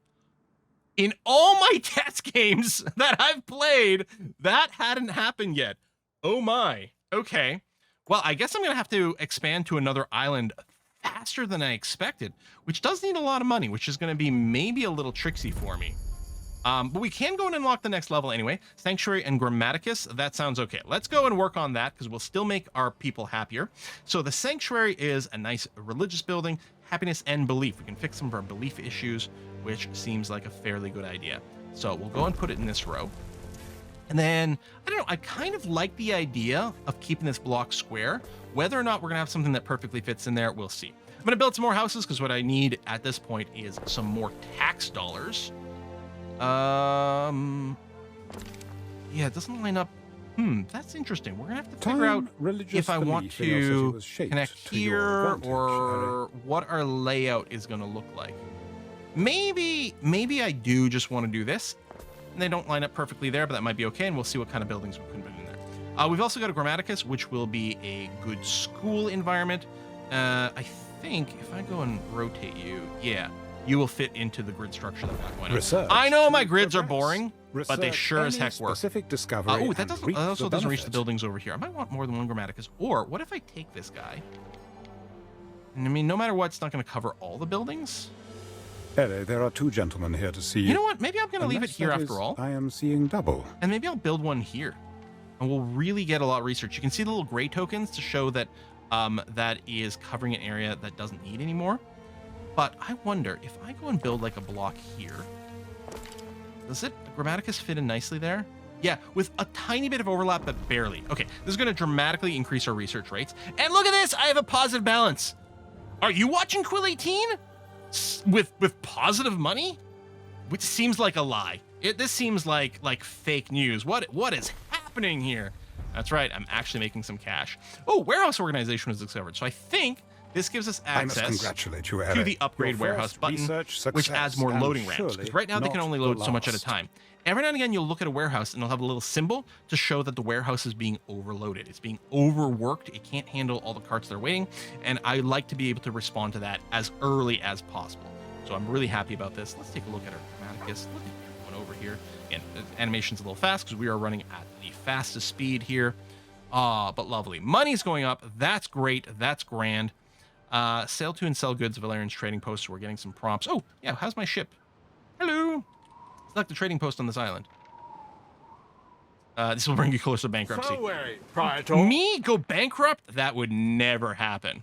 In all my test games that I've played, that hadn't happened yet. Oh my. Okay. Well, I guess I'm going to have to expand to another island faster than I expected, which does need a lot of money, which is going to be maybe a little tricksy for me. But we can go and unlock the next level anyway. Sanctuary and Grammaticus, that sounds okay. Let's go and work on that because we'll still make our people happier. So the Sanctuary is a nice religious building, happiness and belief. We can fix some of our belief issues, which seems like a fairly good idea. So we'll go and put it in this row. And then, I don't know, I kind of like the idea of keeping this block square. Whether or not we're going to have something that perfectly fits in there, we'll see. I'm going to build some more houses because what I need at this point is some more tax dollars. Yeah, it doesn't line up. That's interesting. We're gonna have to figure out if I want to connect here or what our layout is gonna look like. Maybe I do just want to do this. And they don't line up perfectly there, but that might be okay, and we'll see what kind of buildings we can put in there. We've also got a Grammaticus, which will be a good school environment. I think if I go and rotate you, yeah, you will fit into the grid structure that got going on. I know my grids are boring, but they sure as heck work. Oh, that also doesn't reach the buildings over here. I might want more than one Grammaticus. Or what if I take this guy? And I mean, no matter what, it's not going to cover all the buildings. Ellie, there are two gentlemen here to see you. You know what? Maybe I'm going to leave it here after all. I am seeing double. And maybe I'll build one here. And we'll really get a lot of research. You can see the little gray tokens to show that that is covering an area that doesn't need anymore. But I wonder if I go and build like a block here, does it Grammaticus fit in nicely there? Yeah, with a tiny bit of overlap, but barely. Okay, this is going to dramatically increase our research rates. And look at this, I have a positive balance. Are you watching Quill 18 with positive money? Which seems like a lie. This seems like fake news. What is happening here? That's right, I'm actually making some cash. Oh, warehouse organization was discovered. So I think this gives us access to the upgrade warehouse button, which adds more loading ramps. Because right now they can only load so much at a time. Every now and again, you'll look at a warehouse and it'll have a little symbol to show that the warehouse is being overloaded. It's being overworked. It can't handle all the carts that are waiting. And I like to be able to respond to that as early as possible. So I'm really happy about this. Let's take a look at our Grammaticus. Look at everyone over here. Again, the animation's a little fast because we are running at the fastest speed here. But lovely. Money's going up. That's great. That's grand. Sell to and sell goods, Valerian's trading post. So we're getting some prompts. Oh, yeah. How's my ship? Hello. Select the trading post on this island. This will bring you closer to bankruptcy. Me go bankrupt? That would never happen.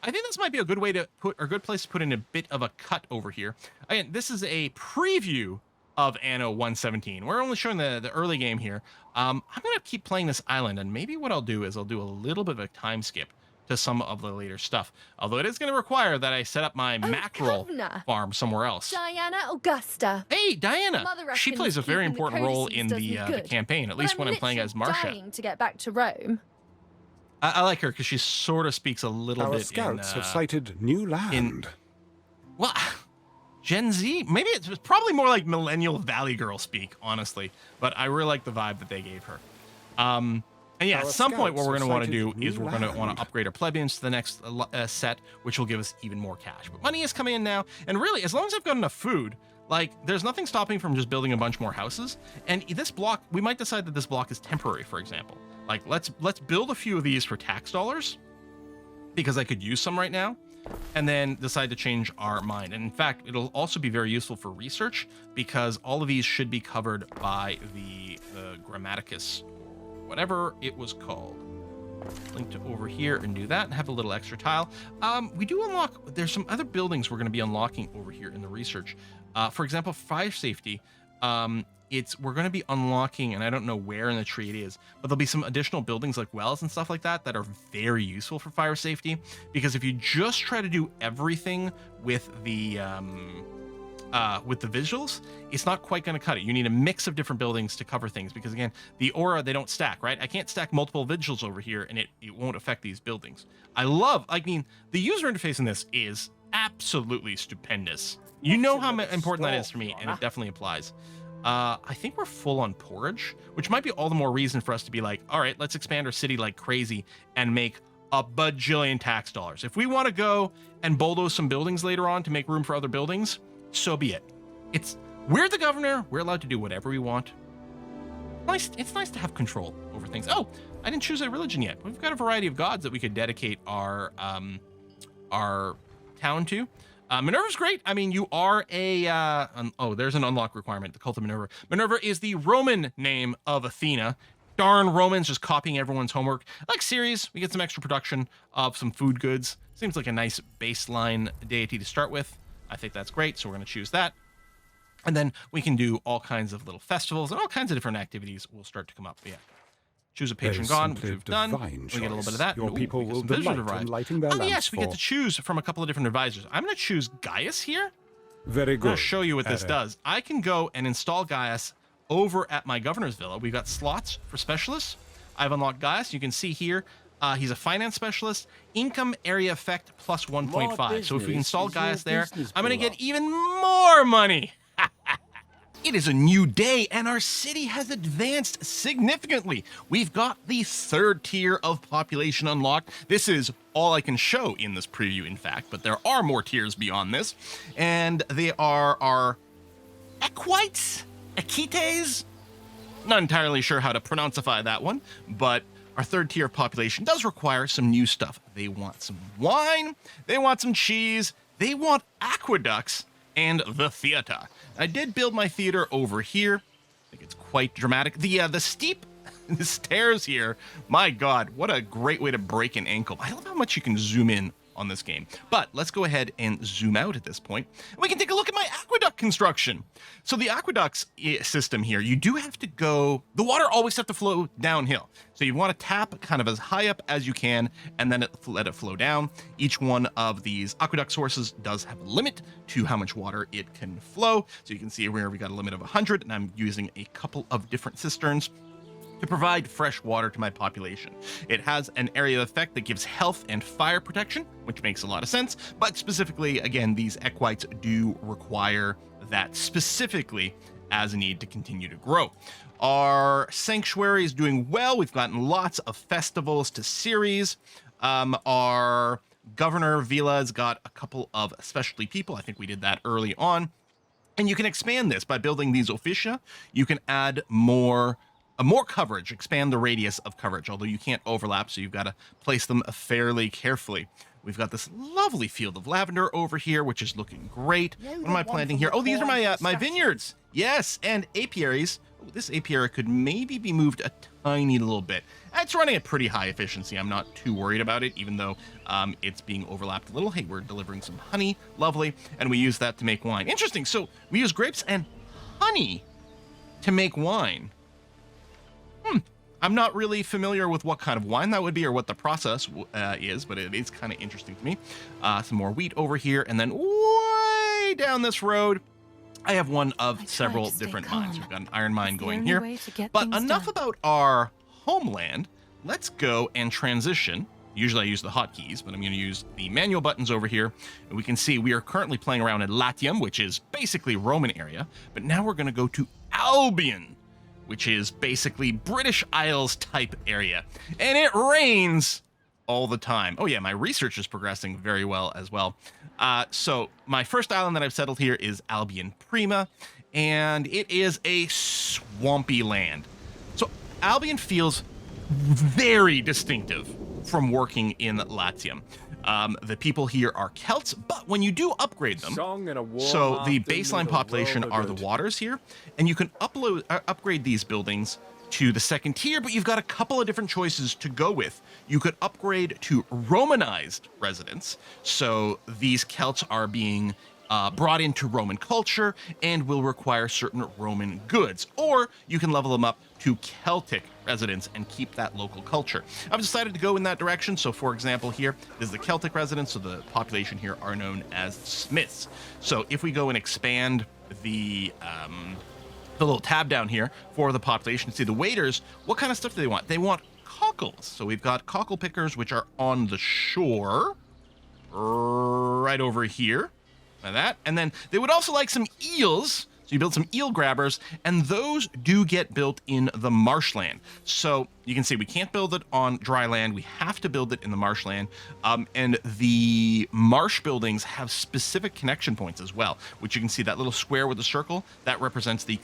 I think this might be a good way to put, or a good place to put in a bit of a cut over here. Again, this is a preview of Anno 117. We're only showing the early game here. I'm going to keep playing this island, and maybe what I'll do is I'll do a little bit of a time skip to some of the later stuff. Although it is going to require that I set up my mackerel farm somewhere else. Diana Augusta. Hey, Diana! She plays a very important role in the campaign, at least when I'm playing as Marcia. Dying to get back to Rome. I like her because she sort of speaks a little bit. Our scouts have sighted new land. Well, Gen Z? Maybe it's probably more like Millennial Valley Girl speak, honestly. But I really like the vibe that they gave her. And yeah, at some point, what we're going to want to do is we're going to want to upgrade our plebeians to the next set, which will give us even more cash. But money is coming in now. And really, as long as I've got enough food, like, there's nothing stopping from just building a bunch more houses. And this block, we might decide that this block is temporary, for example. Like, let's build a few of these for tax dollars, because I could use some right now, and then decide to change our mind. And in fact, it'll also be very useful for research, because all of these should be covered by the Grammaticus, or whatever it was called. Link to over here and do that and have a little extra tile. We do unlock, there's some other buildings we're going to be unlocking over here in the research. For example, fire safety. We're going to be unlocking, and I don't know where in the tree it is, but there'll be some additional buildings like wells and stuff like that that are very useful for fire safety. Because if you just try to do everything with the visuals, it's not quite going to cut it. You need a mix of different buildings to cover things, because again, the aura, they don't stack, right? I can't stack multiple visuals over here and it won't affect these buildings. I mean, the user interface in this is absolutely stupendous. You know how important that is for me, and it definitely applies. I think we're full on porridge, which might be all the more reason for us to be like, all right, let's expand our city like crazy and make a bajillion tax dollars. If we want to go and bulldoze some buildings later on to make room for other buildings, so be it. We're the governor. We're allowed to do whatever we want. It's nice to have control over things. Oh, I didn't choose a religion yet. We've got a variety of gods that we could dedicate our town to. Minerva's great. I mean, you are there's an unlock requirement, the Cult of Minerva. Minerva is the Roman name of Athena. Darn Romans just copying everyone's homework. Like Ceres, we get some extra production of some food goods. Seems like a nice baseline deity to start with. I think that's great, so we're going to choose that. And then we can do all kinds of little festivals and all kinds of different activities will start to come up. Yeah. Choose a patron god, which we've done. We get a little bit of that. Your people will delight in lighting their lamps. Yes, we get to choose from a couple of different advisors. I'm going to choose Gaius here. Very good. I'm going to show you what this does. I can go and install Gaius over at my governor's villa. We've got slots for specialists. I've unlocked Gaius. You can see here, he's a finance specialist. Income area effect plus 1.5. So if we install Gaius there, I'm going to get even more money. It is a new day and our city has advanced significantly. We've got the 3rd tier of population unlocked. This is all I can show in this preview, in fact, but there are more tiers beyond this. And they are our equites, equites. Not entirely sure how to pronounceify that one, but our 3rd tier of population does require some new stuff. They want some wine, they want some cheese, they want aqueducts, and the theater. I did build my theater over here. I think it's quite dramatic. The steep stairs here, my God, what a great way to break an ankle. I love how much you can zoom in on this game. But let's go ahead and zoom out at this point. We can take a look at my aqueduct construction. So the aqueducts system here, you do have to go, the water always have to flow downhill. So you want to tap kind of as high up as you can and then let it flow down. Each one of these aqueduct sources does have a limit to how much water it can flow. So you can see where we got a limit of 100 and I'm using a couple of different cisterns to provide fresh water to my population. It has an area effect that gives health and fire protection, which makes a lot of sense, but specifically, again, these equites do require that specifically as a need to continue to grow. Our sanctuary is doing well. We've gotten lots of festivals to Ceres. Our governor Vila's got a couple of specialty people. I think we did that early on. And you can expand this by building these officia. You can add more coverage, expand the radius of coverage, although you can't overlap, so you've got to place them fairly carefully. We've got this lovely field of lavender over here, which is looking great. What am I planting here? Oh, these are my vineyards. Yes, and apiaries. Oh, this apiary could maybe be moved a tiny little bit. It's running at pretty high efficiency. I'm not too worried about it, even though it's being overlapped a little. Hey, we're delivering some honey. Lovely. And we use that to make wine. Interesting. So we use grapes and honey to make wine. I'm not really familiar with what kind of wine that would be or what the process is, but it is kind of interesting to me. Some more wheat over here, and then way down this road, I have one of several different mines. We've got an iron mine going here. But enough about our homeland. Let's go and transition. Usually I use the hotkeys, but I'm going to use the manual buttons over here. And we can see we are currently playing around in Latium, which is basically Roman area. But now we're going to go to Albion, which is basically British Isles type area. And it rains all the time. Oh yeah, my research is progressing very well as well. So my first island that I've settled here is Albion Prima, and it is a swampy land. So Albion feels very distinctive from working in Latium. The people here are Celts, but when you do upgrade them, so the baseline population are the waters here, and you can upgrade these buildings to the 2nd tier, but you've got a couple of different choices to go with. You could upgrade to Romanized residents, so these Celts are being brought into Roman culture and will require certain Roman goods, or you can level them up to Celtic residents and keep that local culture. I've decided to go in that direction. So for example, here is the Celtic residents. So the population here are known as Smiths. So if we go and expand the little tab down here for the population, see the waiters, what kind of stuff do they want? They want cockles. So we've got cockle pickers, which are on the shore right over here. Like that. And then they would also like some eels. So you build some eel grabbers, and those do get built in the marshland. So you can see we can't build it on dry land. We have to build it in the marshland. And the marsh buildings have specific connection points as well, which you can see that little square with the circle, that represents the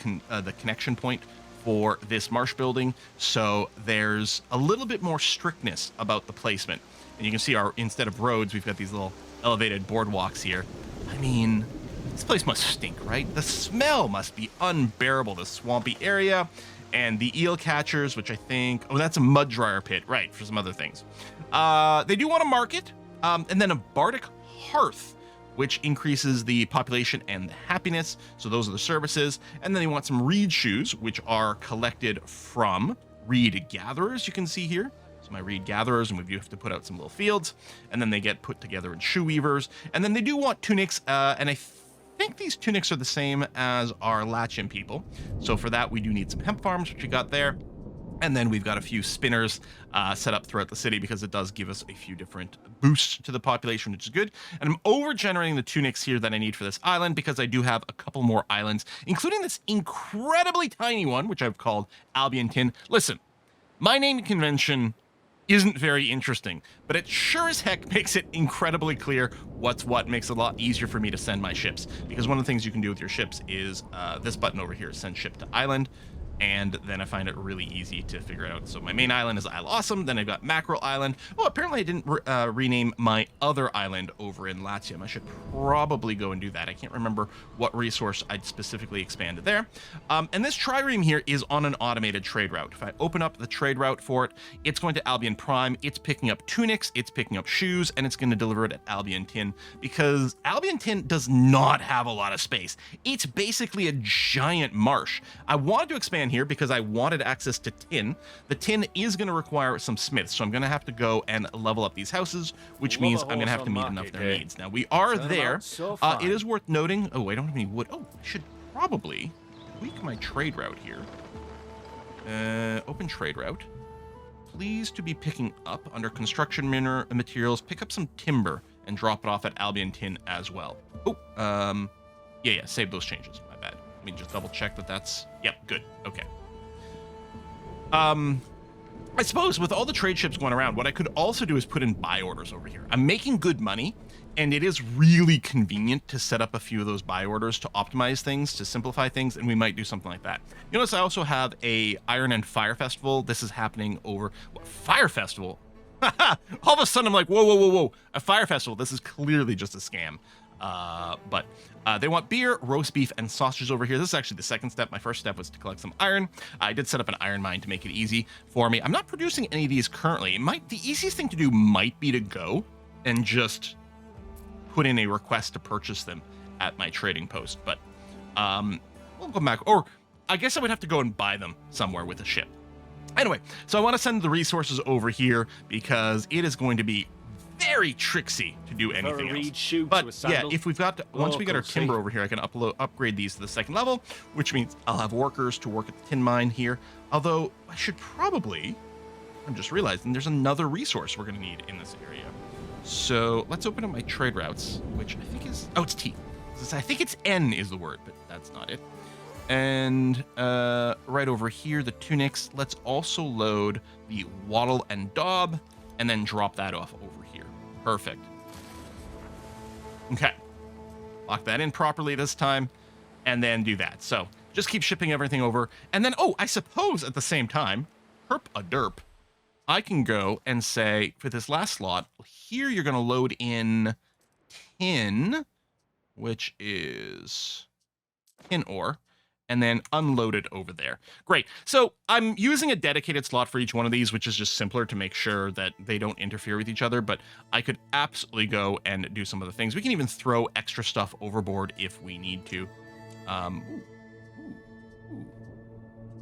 connection point for this marsh building. So there's a little bit more strictness about the placement. And you can see instead of roads, we've got these little elevated boardwalks here. I mean, this place must stink, right? The smell must be unbearable, the swampy area, and the eel catchers, which I think, oh, that's a mud dryer pit, right, for some other things. They do want a market, and then a bardic hearth, which increases the population and the happiness. So those are the services. And then they want some reed shoes, which are collected from reed gatherers, you can see here. So my reed gatherers, and we do have to put out some little fields, and then they get put together in shoe weavers. And then they do want tunics, and I think these tunics are the same as our Latium people. So for that, we do need some hemp farms, which we got there. And then we've got a few spinners set up throughout the city because it does give us a few different boosts to the population, which is good. And I'm over-generating the tunics here that I need for this island because I do have a couple more islands, including this incredibly tiny one, which I've called Albion Tin. Listen, my naming convention isn't very interesting, but it sure as heck makes it incredibly clear what's what, makes it a lot easier for me to send my ships. Because one of the things you can do with your ships is this button over here, send ship to island. And then I find it really easy to figure it out. So my main island is Isle Awesome. Then I've got Mackerel Island. Oh, apparently I didn't rename my other island over in Latium. I should probably go and do that. I can't remember what resource I'd specifically expanded there. And this trireme here is on an automated trade route. If I open up the trade route for it, it's going to Albion Prime. It's picking up tunics, it's picking up shoes, and it's going to deliver it at Albion Tin because Albion Tin does not have a lot of space. It's basically a giant marsh. I wanted to expand here because I wanted access to tin. The tin is going to require some smiths, so I'm going to have to go and level up these houses, which means I'm going to have to meet enough of their needs. Now, we are there. It is worth noting. Oh, I don't have any wood. Oh, I should probably tweak my trade route here. Open trade route. Please to be picking up under construction materials, pick up some timber and drop it off at Albion Tin as well. Oh, yeah, save those changes. My bad. Let me just double check that that's, yep, good, okay. I suppose with all the trade ships going around, what I could also do is put in buy orders over here. I'm making good money, and it is really convenient to set up a few of those buy orders to optimize things, to simplify things, and we might do something like that. You notice I also have a Iron and Fire Festival. This is happening over, what, Fire Festival? All of a sudden I'm like, whoa, a Fire Festival. This is clearly just a scam. But they want beer, roast beef, and sausages over here. This is actually the second step. My first step was to collect some iron. I did set up an iron mine to make it easy for me. I'm not producing any of these currently. The easiest thing to do might be to go and just put in a request to purchase them at my trading post. But we'll go back. Or I guess I would have to go and buy them somewhere with a ship. Anyway, so I want to send the resources over here because it is going to be very tricksy to do anything else. But yeah, if we've got, once we get our timber over here, I can upgrade these to the second level, which means I'll have workers to work at the tin mine here. Although I should probably, I'm just realizing there's another resource we're going to need in this area. So let's open up my trade routes, which I think is, oh, it's T. I think it's N is the word, but that's not it. And right over here, the tunics. Let's also load the wattle and daub and then drop that off over here. Perfect. Okay. Lock that in properly this time and then do that. So just keep shipping everything over. And then, oh, I suppose at the same time, herp a derp, I can go and say for this last slot, here you're going to load in tin, which is tin ore, and then unload it over there. Great. So I'm using a dedicated slot for each one of these, which is just simpler to make sure that they don't interfere with each other, but I could absolutely go and do some of the things. We can even throw extra stuff overboard if we need to.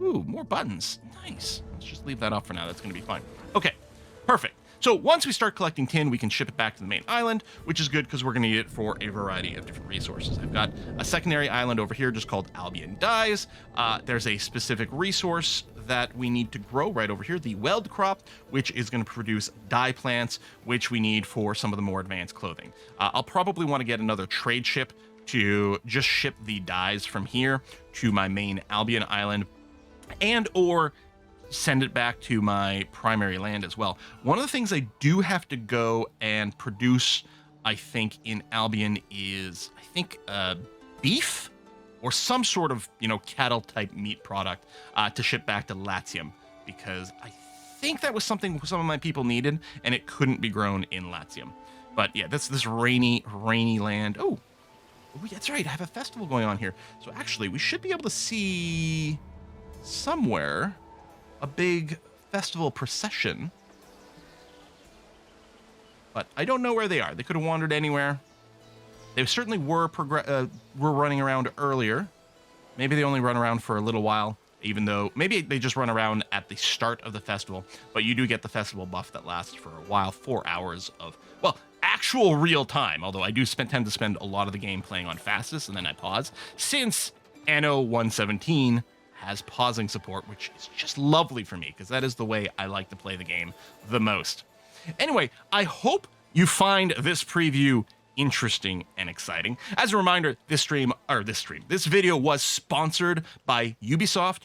Ooh, more buttons. Nice. Let's just leave that off for now. That's going to be fine. Okay, perfect. So once we start collecting tin, we can ship it back to the main island, which is good because we're going to need it for a variety of different resources. I've got a secondary island over here just called Albion Dyes. There's a specific resource that we need to grow right over here, the weld crop, which is going to produce dye plants, which we need for some of the more advanced clothing. I'll probably want to get another trade ship to just ship the dyes from here to my main Albion island, and or send it back to my primary land as well. One of the things I do have to go and produce, I think, in Albion is, I think, beef or some sort of, cattle type meat product to ship back to Latium, because I think that was something some of my people needed and it couldn't be grown in Latium. But yeah, this rainy land. Oh, that's right. I have a festival going on here. So actually, we should be able to see somewhere a big festival procession. But I don't know where they are. They could have wandered anywhere. They certainly were running around earlier. Maybe they only run around for a little while, even though maybe they just run around at the start of the festival. But you do get the festival buff that lasts for a while, 4 hours of, well, actual real time. Although I do tend to spend a lot of the game playing on fastest, and then I pause, since Anno 117 has pausing support, which is just lovely for me, because that is the way I like to play the game the most. Anyway, I hope you find this preview interesting and exciting. As a reminder, this video was sponsored by Ubisoft,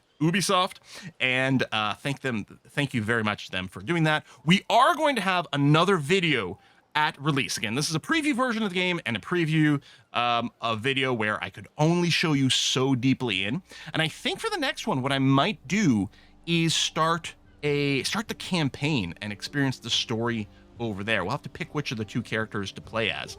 and thank you very much to them for doing that. We are going to have another video at release. Again, this is a preview version of the game and a preview a video where I could only show you so deeply in. And I think for the next one, what I might do is start the campaign and experience the story over there. We'll have to pick which of the two characters to play as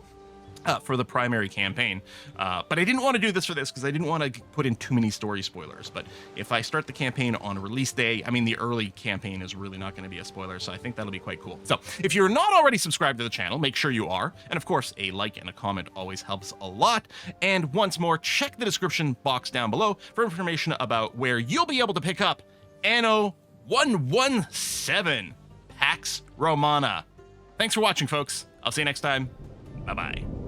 for the primary campaign. But I didn't want to do this for this because I didn't want to put in too many story spoilers. But if I start the campaign on release day, I mean, the early campaign is really not going to be a spoiler, so I think that'll be quite cool. So if you're not already subscribed to the channel, make sure you are. And of course, a like and a comment always helps a lot. And once more, check the description box down below for information about where you'll be able to pick up Anno 117 Pax Romana. Thanks for watching, folks. I'll see you next time. Bye-bye.